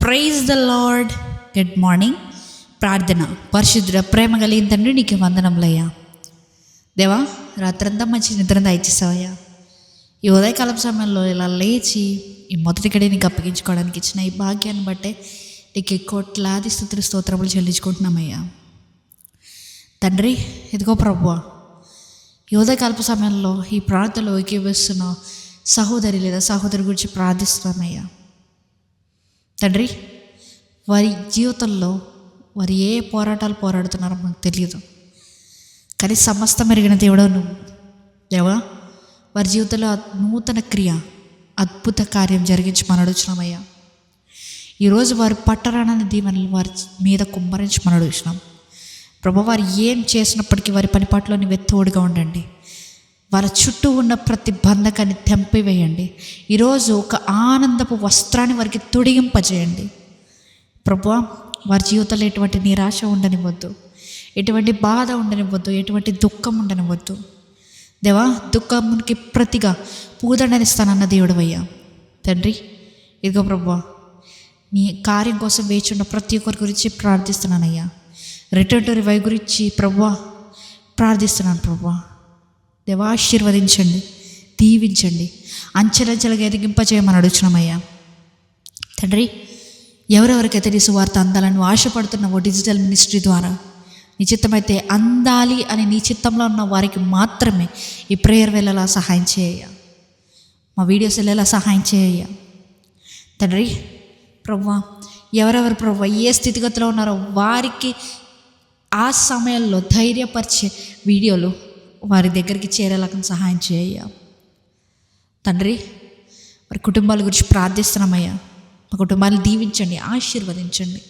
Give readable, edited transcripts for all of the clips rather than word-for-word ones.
Praise the Lord. Good morning. ప్రార్థన. పరిశుద్ధ ప్రేమ కలిగిన తండ్రి, నీకు వందనములయ్యా. దేవా, రాత్రంతా మంచి నిద్ర దయచేసావయ్యా. ఈ ఉదయకాలం సమయంలో ఇలా లేచి ఈ మొదటి గడి నీకు అప్పగించుకోవడానికి ఇచ్చిన ఈ భాగ్యాన్ని బట్టే నీకు కోట్లాది స్తుతులు స్తోత్రములు చెల్లించుకుంటున్నామయ్యా. తండ్రి, ఇదిగో ప్రభువా, ఈ ఉదయకాలపు సమయంలో ఈ ప్రార్థనలో ఏకీభవిస్తున్న సహోదరి లేదా సహోదరి గురించి ప్రార్థిస్తున్నామయ్యా. తండ్రి, వారి జీవితంలో వారు ఏ పోరాటాలు పోరాడుతున్నారో మాకు తెలియదు, కానీ సమస్తం ఎరిగిన దేవుడు నువ్వు. దేవా, వారి జీవితంలో నూతన క్రియ, అద్భుత కార్యం జరిగించమని అడుగుతున్నామయ్యా. ఈరోజు వారు పట్టరానని దీవెనలు వారి మీద కుమ్మరించమని అడుగుతున్నాం ప్రభు. వారు ఏం చేసినప్పటికీ వారి పనిపాట్లో నీవే తోడుగా ఉండండి. వారి చుట్టూ ఉన్న ప్రతి బంధకాన్ని తెంపివేయండి. ఈరోజు ఒక ఆనందపు వస్త్రాన్ని వారికి తొడిగింపజేయండి ప్రభువా. వారి జీవితంలో ఎటువంటి నిరాశ ఉండనివ్వద్దు, ఎటువంటి బాధ ఉండనివ్వద్దు, ఎటువంటి దుఃఖం ఉండనివ్వద్దు. దేవా, దుఃఖమునికి ప్రతిగా పూదండనిస్తానన్న దేవుడవయ్యా. తండ్రి, ఇదిగో ప్రభువా, నీ కార్యం కోసం వేచి ఉన్న ప్రతి ఒక్కరి గురించి ప్రార్థిస్తున్నానయ్యా. రిటర్న్ టు రివైవ్ గురించి ప్రభువా ప్రార్థిస్తున్నాను ప్రభువా. దేవా, ఆశీర్వదించండి, దీవించండి, అంచెలంచెలుగా ఎదిగింపజేయమని అడుగుతున్నామయ్యా. తండ్రి, ఎవరెవరికైతే నీ సువార్త అందాలని ఆశపడుతున్నావో డిజిటల్ మినిస్ట్రీ ద్వారా నీ చిత్తమైతే అందాలి అని నీ చిత్తంలో ఉన్న వారికి మాత్రమే ఈ ప్రేయర్ వెళ్ళేలా సహాయం చేయ, మా వీడియోస్ వెళ్ళేలా సహాయం చేయ. తండ్రి ప్రభువా, ఎవరెవరు ప్రభువా ఏ స్థితిగతిలో ఉన్నారో వారికి ఆ సమయంలో ధైర్యపరిచే వీడియోలు వారి దగ్గరికి చేరేలాగా సహాయం చేయ. తండ్రి, వారి కుటుంబాల గురించి ప్రార్థిస్తున్నామయ్యా. మా కుటుంబాన్ని దీవించండి, ఆశీర్వదించండి.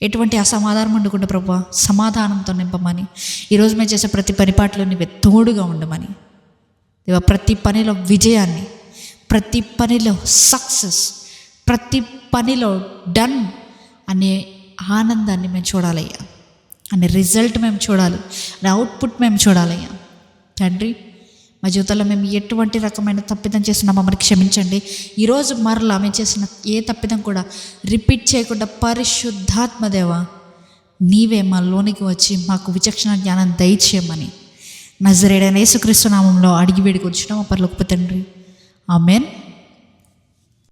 ఎటువంటి అసమాధానం ఉండకుండా ప్రభువా సమాధానంతో నింపమని, ఈరోజు మేము చేసే ప్రతి పనిపాట్లో నీవే తోడుగా ఉండమని దేవా. ప్రతి పనిలో విజయాన్ని, ప్రతి పనిలో సక్సెస్, ప్రతి పనిలో డన్ అనే ఆనందాన్ని మేము చూడాలయ్యా, అనే రిజల్ట్ మేము చూడాలి, అనే అవుట్పుట్ మేము చూడాలయ్యా. తండ్రి, మా జీవితంలో మేము ఎటువంటి రకమైన తప్పిదం చేసినా మమ్మల్ని క్షమించండి. ఈరోజు మరలా మేము చేసిన ఏ తప్పిదం కూడా రిపీట్ చేయకుండా పరిశుద్ధాత్మదేవ నీవే మా లోనికి వచ్చి మాకు విచక్షణ జ్ఞానం దయచేయమని నజరేయుడైన యేసుక్రీస్తు నామములో అడిగి వేడుకొచ్చున్నాము పరలోకపు తండ్రి. ఆమేన్.